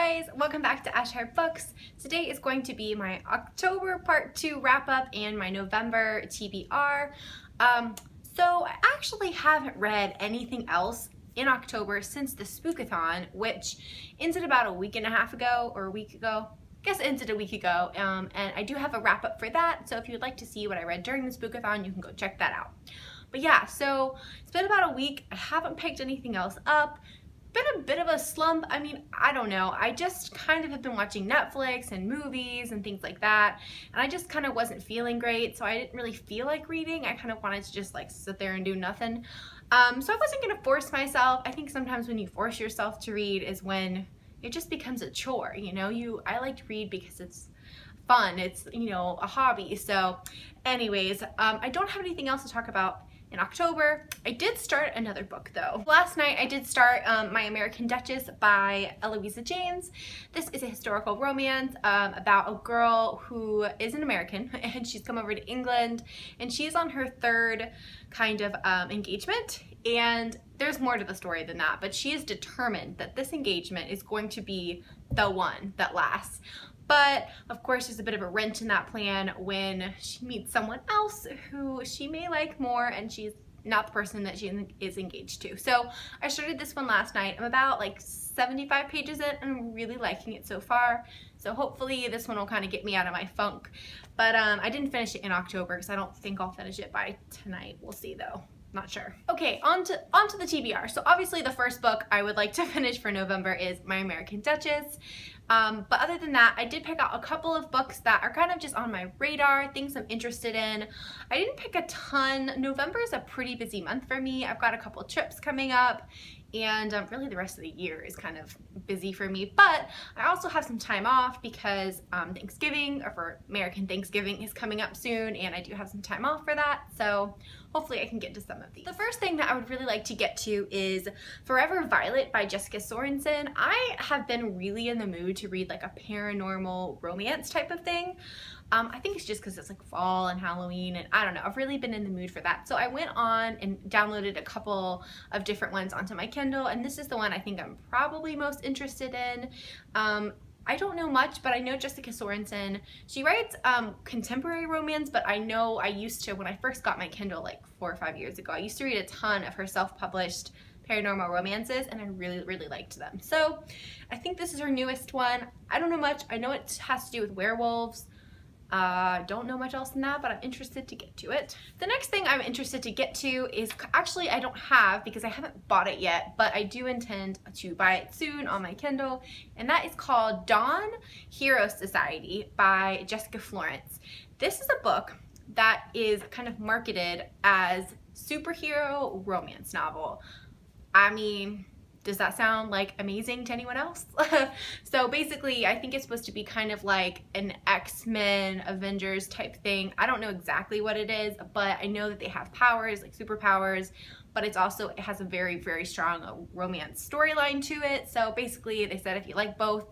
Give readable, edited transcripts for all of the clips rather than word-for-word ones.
guys, welcome back to Ashire Books. Today is going to be my October part 2 wrap up and my November TBR. So I actually haven't read anything else in October since the Spookathon, which ended about a week and a half ago or a week ago. I guess it ended a week ago, and I do have a wrap up for that, so if you'd like to see what I read during the Spookathon, you can go check that out. But yeah, so it's been about a week. I haven't picked anything else up. Been a bit of a slump. I mean, I don't know. I just kind of have been watching Netflix and movies and things like that, and I just kind of wasn't feeling great, so I didn't really feel like reading. I kind of wanted to just like sit there and do nothing. So I wasn't gonna force myself. I think sometimes when you force yourself to read is when it just becomes a chore, you know? I like to read because it's fun. It's, you know, a hobby. So anyways, I don't have anything else to talk about in October. I did start another book though. Last night I did start My American Dutchess by Eloisa James. This is a historical romance about a girl who is an American and she's come over to England and she's on her third kind of engagement, and there's more to the story than that, but she is determined that this engagement is going to be the one that lasts. But of course there's a bit of a wrench in that plan when she meets someone else who she may like more, and she's not the person that she is engaged to. So I started this one last night. I'm about like 75 pages in and I'm really liking it so far. So hopefully this one will kind of get me out of my funk. But I didn't finish it in October because I don't think I'll finish it by tonight. We'll see though. Not sure. Okay, on to the TBR. So obviously the first book I would like to finish for November is My American Dutchess. But other than that, I did pick out a couple of books that are kind of just on my radar, things I'm interested in. I didn't pick a ton. November is a pretty busy month for me. I've got a couple trips coming up, and really the rest of the year is kind of busy for me. But I also have some time off because Thanksgiving, or for American Thanksgiving, is coming up soon, and I do have some time off for that. So hopefully I can get to some of these. The first thing that I would really like to get to is Forever Violet by Jessica Sorensen. I have been really in the mood to read like a paranormal romance type of thing. I think it's just because it's like fall and Halloween, and I don't know, I've really been in the mood for that. So I went on and downloaded a couple of different ones onto my Kindle, and this is the one I think I'm probably most interested in. I don't know much, but I know Jessica Sorensen. She writes contemporary romance, but I know I used to, when I first got my Kindle like 4 or 5 years ago, I used to read a ton of her self-published paranormal romances, and I really liked them. So I think this is her newest one. I don't know much. I know it has to do with werewolves. Don't know much else than that, but I'm interested to get to it. The next thing I'm interested to get to is, actually I don't have because I haven't bought it yet, but I do intend to buy it soon on my Kindle, and that is called Dawn Hero Society by Jessica Florence. This is a book that is kind of marketed as superhero romance novel. I mean, does that sound like amazing to anyone else? So basically, I think it's supposed to be kind of like an X-Men, Avengers type thing. I don't know exactly what it is, but I know that they have powers, like superpowers, but it has a very strong romance storyline to it. So basically, they said if you like both,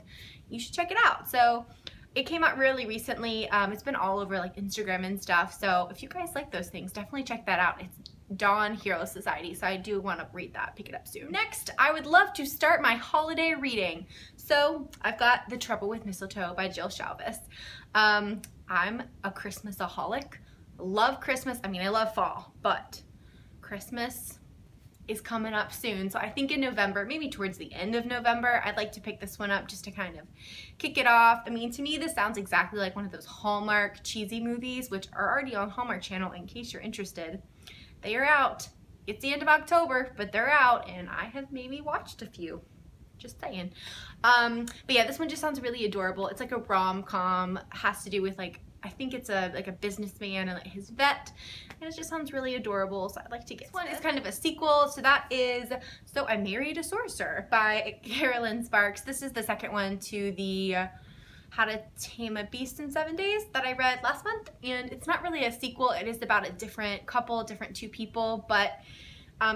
you should check it out. So it came out really recently. It's been all over like Instagram and stuff. So if you guys like those things, definitely check that out. It's Dawn Hero Society, so I do want to read that, pick it up soon. Next, I would love to start my holiday reading. So I've got The Trouble with Mistletoe by Jill Shalvis. I'm a Christmasaholic. Love Christmas. I mean, I love fall, but Christmas is coming up soon. So I think in November, maybe towards the end of November, I'd like to pick this one up just to kind of kick it off. I mean, to me, this sounds exactly like one of those Hallmark cheesy movies, which are already on Hallmark Channel in case you're interested. They are out. It's the end of October, but they're out, and I have maybe watched a few. Just saying. But yeah, this one just sounds really adorable. It's like a rom-com. Has to do with like, I think it's like a businessman and like his vet, and it just sounds really adorable. So I'd like to get this one. Is kind of a sequel. So that is So I Married a Sorcerer by Carolyn Sparks. This is the second one to the How to Tame a Beast in 7 Days that I read last month, and it's not really a sequel. It is about a different couple, different two people, but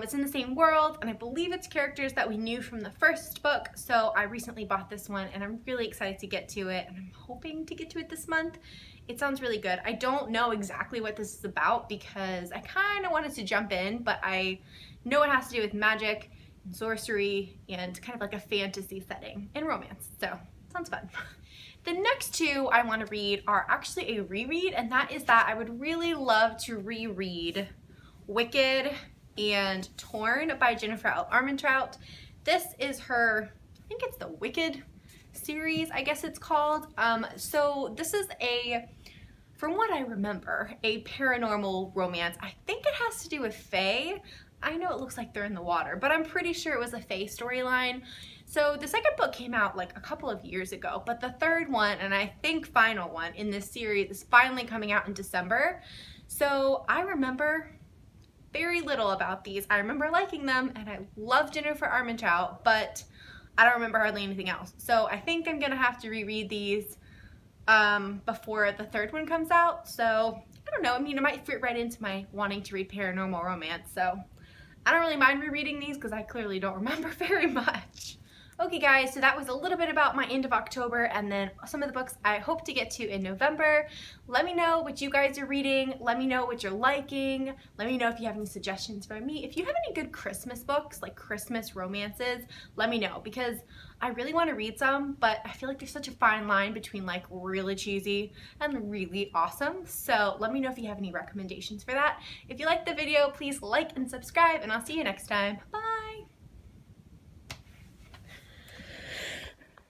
it's in the same world, and I believe it's characters that we knew from the first book. So I recently bought this one, and I'm really excited to get to it, and I'm hoping to get to it this month. It sounds really good. I don't know exactly what this is about because I kind of wanted to jump in, but I know it has to do with magic sorcery, and kind of like a fantasy setting and romance. So sounds fun. The next two I want to read are actually a reread, and that is that I would really love to reread Wicked and Torn by Jennifer L. Armentrout. This is her, I think it's the Wicked series, I guess it's called. So this is from what I remember, a paranormal romance. I think it has to do with fae. I know it looks like they're in the water, but I'm pretty sure it was a fae storyline. So the second book came out like a couple of years ago, but the third one, and I think final one in this series, is finally coming out in December. So I remember very little about these. I remember liking them, and I love Jennifer Armentrout, but I don't remember hardly anything else. So I think I'm gonna have to reread these before the third one comes out. So I don't know, I mean, it might fit right into my wanting to read paranormal romance. So I don't really mind rereading these because I clearly don't remember very much. Okay guys, so that was a little bit about my end of October and then some of the books I hope to get to in November. Let me know what you guys are reading. Let me know what you're liking. Let me know if you have any suggestions for me. If you have any good Christmas books, like Christmas romances, let me know because I really want to read some, but I feel like there's such a fine line between like really cheesy and really awesome. So let me know if you have any recommendations for that. If you liked the video, please like and subscribe, and I'll see you next time. Bye!